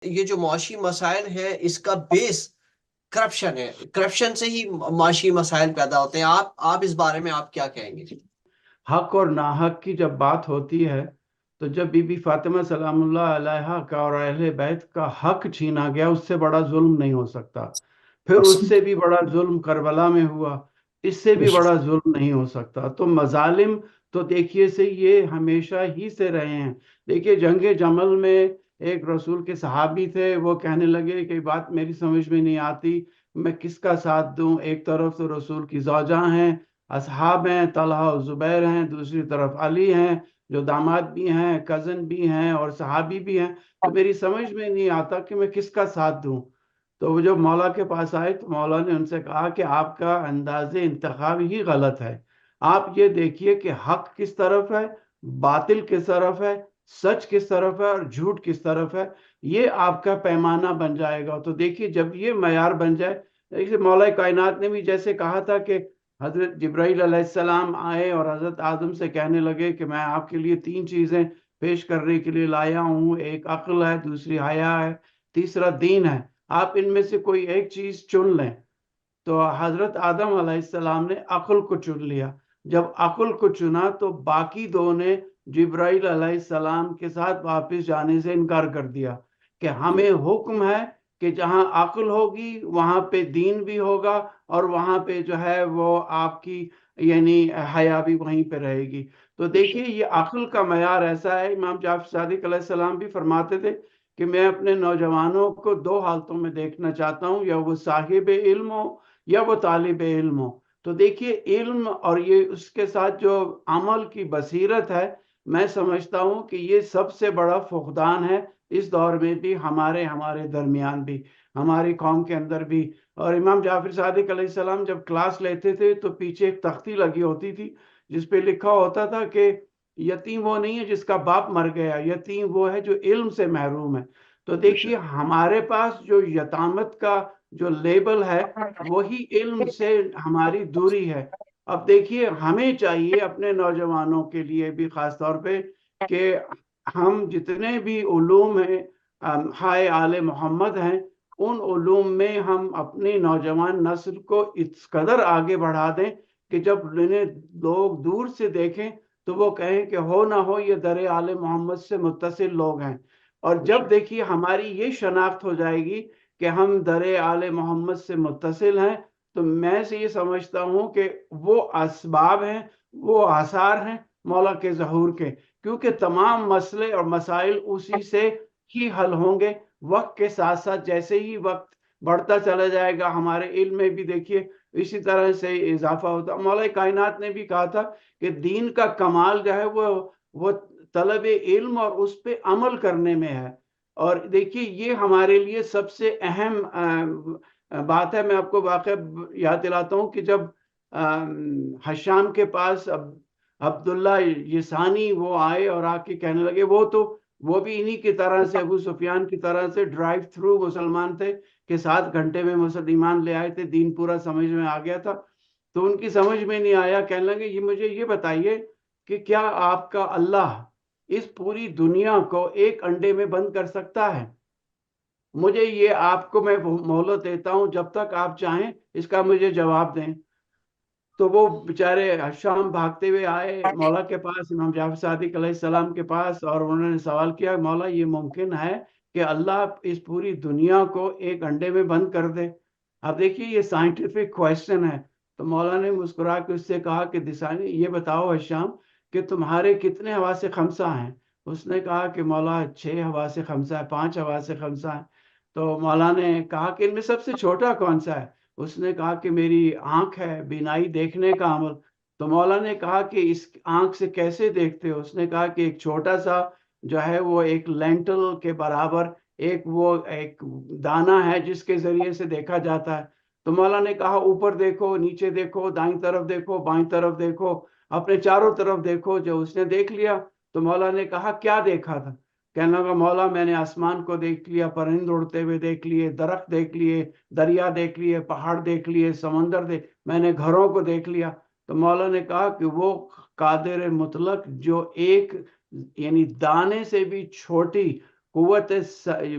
یہ جو معاشی مسائل ہے اس کا بیس کرپشن ہے، کرپشن سے ہی معاشی مسائل پیدا ہوتے ہیں۔ آپ اس بارے میں آپ کیا کہیں گے؟ حق اور ناحق کی جب بات ہوتی ہے تو جب بی بی فاطمہ سلام اللہ علیہا کا اور اہل بیت کا حق چھینا گیا، اس سے بڑا ظلم نہیں ہو سکتا۔ پھر اس سے بھی بڑا ظلم کربلا میں ہوا، اس سے بھی بڑا ظلم نہیں ہو سکتا۔ تو مظالم تو دیکھیے سے یہ ہمیشہ ہی سے رہے ہیں۔ دیکھیے جنگ جمل میں ایک رسول کے صحابی تھے، وہ کہنے لگے کہ بات میری سمجھ میں نہیں آتی، میں کس کا ساتھ دوں؟ ایک طرف تو رسول کی زوجہ ہیں، اصحاب ہیں، طلحہ و زبیر ہیں، دوسری طرف علی ہیں جو داماد بھی ہیں، کزن بھی ہیں اور صحابی بھی ہیں، تو میری سمجھ میں نہیں آتا کہ میں کس کا ساتھ دوں۔ تو وہ جب مولا کے پاس آئے تو مولا نے ان سے کہا کہ آپ کا انداز انتخاب ہی غلط ہے، آپ یہ دیکھیے کہ حق کس طرف ہے، باطل کس طرف ہے، سچ کس طرف ہے اور جھوٹ کس طرف ہے، یہ آپ کا پیمانہ بن جائے گا۔ تو دیکھیے جب یہ معیار بن جائے، دیکھیے مولا کائنات نے بھی جیسے کہا تھا کہ حضرت جبرائیل علیہ السلام آئے اور حضرت آدم سے کہنے لگے کہ میں آپ کے لیے 3 چیزیں پیش کرنے کے لیے لایا ہوں، ایک عقل ہے، دوسری حیا ہے، تیسرا دین ہے، آپ ان میں سے کوئی ایک چیز چن لیں۔ تو حضرت آدم علیہ السلام نے عقل کو چن لیا۔ جب عقل کو چنا تو باقی دو نے جبرائیل علیہ السلام کے ساتھ واپس جانے سے انکار کر دیا کہ ہمیں حکم ہے کہ جہاں عقل ہوگی وہاں پہ دین بھی ہوگا، اور وہاں پہ جو ہے وہ آپ کی یعنی حیا بھی وہیں پہ رہے گی۔ تو دیکھیے یہ عقل کا معیار ایسا ہے، امام جعفر صادق علیہ السلام بھی فرماتے تھے کہ میں اپنے نوجوانوں کو 2 حالتوں میں دیکھنا چاہتا ہوں، یا وہ صاحب علم ہو یا وہ طالب علم ہو۔ تو دیکھیے علم اور یہ اس کے ساتھ جو عمل کی بصیرت ہے، میں سمجھتا ہوں کہ یہ سب سے بڑا فقدان ہے اس دور میں بھی، ہمارے درمیان بھی، ہماری قوم کے اندر بھی۔ اور امام جعفر صادق علیہ السلام جب کلاس لیتے تھے تو پیچھے ایک تختی لگی ہوتی تھی جس پہ لکھا ہوتا تھا کہ یتیم وہ نہیں ہے جس کا باپ مر گیا، یتیم وہ ہے جو علم سے محروم ہے۔ تو دیکھیے ہمارے پاس جو یتامت کا جو لیبل ہے وہی علم سے ہماری دوری ہے۔ اب دیکھیے ہمیں چاہیے اپنے نوجوانوں کے لیے بھی خاص طور پہ کہ ہم جتنے بھی علوم ہیں ہائے آل محمد ہیں، ان علوم میں ہم اپنی نوجوان نسل کو اس قدر آگے بڑھا دیں کہ جب انہیں لوگ دور سے دیکھیں تو وہ کہیں کہ ہو نہ ہو یہ در آل محمد سے متصل لوگ ہیں۔ اور جب دیکھیے ہماری یہ شناخت ہو جائے گی کہ ہم در آل محمد سے متصل ہیں، تو میں سے یہ سمجھتا ہوں کہ وہ اسباب ہیں، وہ آثار ہیں مولا کے ظہور کے، کیونکہ تمام مسئلے اور مسائل اسی سے ہی حل ہوں گے۔ وقت کے ساتھ ساتھ جیسے ہی وقت بڑھتا چلا جائے گا، ہمارے علم میں بھی دیکھیے اسی طرح سے اضافہ ہوتا۔ مولا کائنات نے بھی کہا تھا کہ دین کا کمال جو ہے وہ طلب علم اور اس پہ عمل کرنے میں ہے۔ اور دیکھیے یہ ہمارے لیے سب سے اہم بات ہے۔ میں آپ کو واقعہ یاد دلاتا ہوں کہ جب حشام کے پاس عبداللہ یسانی وہ آئے اور آ کے کہنے لگے، وہ بھی انہی کی طرح سے، ابو سفیان کی طرح سے ڈرائیو تھرو مسلمان تھے کہ 7 گھنٹے میں مسلمان لے آئے تھے، دین پورا سمجھ میں آ گیا تھا۔ تو ان کی سمجھ میں نہیں آیا، کہنے لگے یہ مجھے یہ بتائیے کہ کیا آپ کا اللہ اس پوری دنیا کو ایک انڈے میں بند کر سکتا ہے؟ مجھے یہ آپ کو میں مہلت دیتا ہوں، جب تک آپ چاہیں اس کا مجھے جواب دیں۔ تو وہ بیچارے شام بھاگتے ہوئے آئے مولا کے پاس، امام جعفر صادق علیہ السلام کے پاس، اور انہوں نے سوال کیا، مولا یہ ممکن ہے کہ اللہ اس پوری دنیا کو ایک انڈے میں بند کر دے؟ اب دیکھیے یہ سائنٹیفک کویسچن ہے۔ تو مولا نے مسکرا کے اس سے کہا کہ دسانی یہ بتاؤ ہشام کہ تمہارے کتنے حواس خمسہ ہیں؟ اس نے کہا کہ مولا 6 حواس خمسہ ہے، 5 حواس خمسہ ہے۔ تو مولا نے کہا کہ ان میں سب سے چھوٹا کون سا ہے؟ اس نے کہا کہ میری آنکھ ہے، بینائی، دیکھنے کا عمل۔ تو مولا نے کہا کہ اس آنکھ سے کیسے دیکھتے ہو؟ اس نے کہا کہ ایک چھوٹا سا جو ہے وہ ایک لینٹل کے برابر ایک دانہ ہے جس کے ذریعے سے دیکھا جاتا ہے۔ تو مولا نے کہا اوپر دیکھو، نیچے دیکھو، دائیں طرف دیکھو، بائیں طرف دیکھو، اپنے چاروں طرف دیکھو۔ جو اس نے دیکھ لیا تو مولا نے کہا کیا دیکھا تھا؟ کہنے لگا مولا میں نے آسمان کو دیکھ لیا، پرند اڑتے ہوئے دیکھ لیے، درخت دیکھ لیے، دریا دیکھ لیے، پہاڑ دیکھ لیے، سمندر میں نے گھروں کو دیکھ لیا۔ تو مولا نے کہا کہ وہ قادر مطلق جو ایک یعنی دانے سے بھی چھوٹی قوت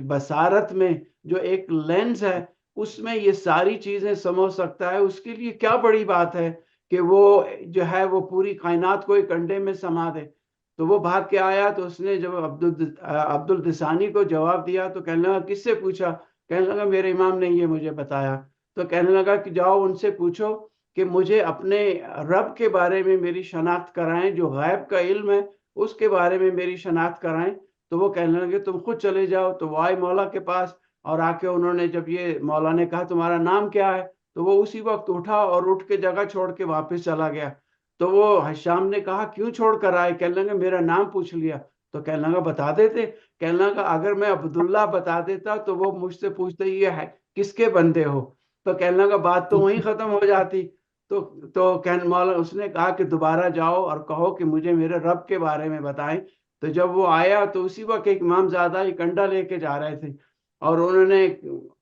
بصارت میں جو ایک لینز ہے اس میں یہ ساری چیزیں سمجھ سکتا ہے، اس کے لیے کیا بڑی بات ہے کہ وہ جو ہے وہ پوری کائنات کو ایک انڈے میں سما دے۔ تو وہ بھاگ کے آیا، تو اس نے جب عبد الدسانی کو جواب دیا تو کہنے لگا کس سے پوچھا؟ کہنے لگا میرے امام نے یہ مجھے بتایا۔ تو کہنے لگا کہ جاؤ ان سے پوچھو کہ مجھے اپنے رب کے بارے میں میری شناخت کرائیں، جو غیب کا علم ہے اس کے بارے میں میری شناخت کرائیں۔ تو وہ کہنے لگے تم خود چلے جاؤ۔ تو وہ آئے مولا کے پاس، اور آ کے انہوں نے جب یہ مولا نے کہا تمہارا نام کیا ہے، تو وہ اسی وقت اٹھا اور اٹھ کے جگہ چھوڑ کے واپس چلا گیا۔ تو وہ حشام نے کہا کیوں چھوڑ کر آئے؟ کہنے لگا میرا نام پوچھ لیا۔ تو کہنے لگا بتا دیتے۔ کہنے لگا اگر میں عبداللہ بتا دیتا تو وہ مجھ سے پوچھتے یہ ہے کس کے بندے ہو، تو کہنے لگا بات تو وہیں ختم ہو جاتی۔ تو کہنے مولا اس نے کہا کہ دوبارہ جاؤ اور کہو کہ مجھے میرے رب کے بارے میں بتائیں۔ تو جب وہ آیا تو اسی وقت ایک امام زادہ ایک انڈا لے کے جا رہے تھے، اور انہوں نے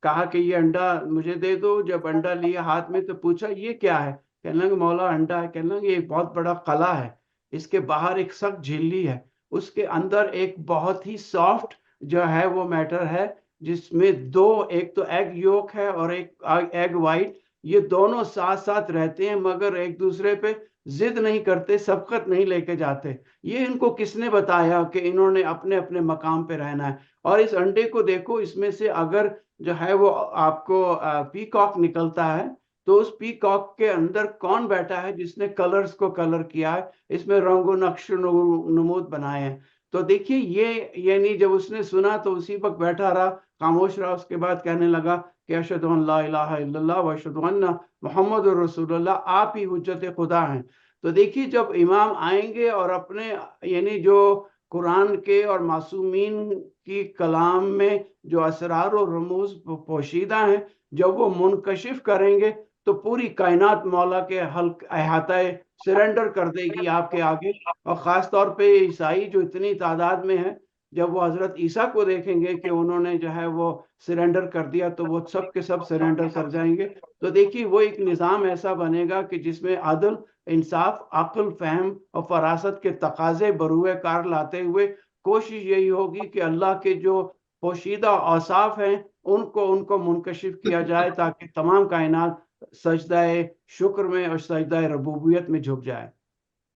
کہا کہ یہ انڈا مجھے دے دو۔ جب انڈا لیا ہاتھ میں تو پوچھا یہ کیا ہے؟ کہنے لگا مولا انڈا ہے۔ کہنے لگا یہ ایک بہت بڑا قلعہ ہے، اس کے باہر ایک سخت جھیلی ہے، اس کے اندر ایک بہت ہی سافٹ جو ہے وہ میٹر ہے، جس میں دو، ایک تو ایگ یوک ہے اور ایک ایگ وائٹ، یہ دونوں ساتھ ساتھ رہتے ہیں مگر ایک دوسرے پہ ضد نہیں کرتے، سبقت نہیں لے کے جاتے۔ یہ ان کو کس نے بتایا کہ انہوں نے اپنے اپنے مقام پہ رہنا ہے؟ اور اس انڈے کو دیکھو، اس میں سے اگر جو ہے وہ آپ کو پیکاک نکلتا ہے تو اس پیکاک کے اندر کون بیٹھا ہے جس نے کلرز کو کلر کیا ہے، اس میں رنگ و نقش و نمود بنائے ہیں۔ تو دیکھیے یہ یعنی جب اس نے سنا تو اسی وقت بیٹھا رہا، خاموش رہا۔ اس کے بعد کہنے لگا کہ اشہد ان لا الہ الا اللہ و اشہد ان محمد رسول اللہ، آپ ہی حجت خدا ہیں۔ تو دیکھیے جب امام آئیں گے اور اپنے یعنی جو قرآن کے اور معصومین کی کلام میں جو اسرار و رموز پوشیدہ ہیں جب وہ منکشف کریں گے تو پوری کائنات مولا کے حلق احاطہ سرنڈر کر دے گی آپ کے آگے۔ اور خاص طور پہ عیسائی جو اتنی تعداد میں ہیں، جب وہ حضرت عیسیٰ کو دیکھیں گے کہ انہوں نے جو ہے وہ سرنڈر کر دیا تو وہ سب کے سب سرنڈر کر جائیں گے۔ تو دیکھیے وہ ایک نظام ایسا بنے گا کہ جس میں عدل، انصاف، عقل، فہم اور فراست کے تقاضے بروئے کار لاتے ہوئے کوشش یہی ہوگی کہ اللہ کے جو پوشیدہ اوصاف ہیں ان کو منکشف کیا جائے تاکہ تمام کائنات سجدہ شکر میں اور سجدہ ربوبیت میں جھک جائے۔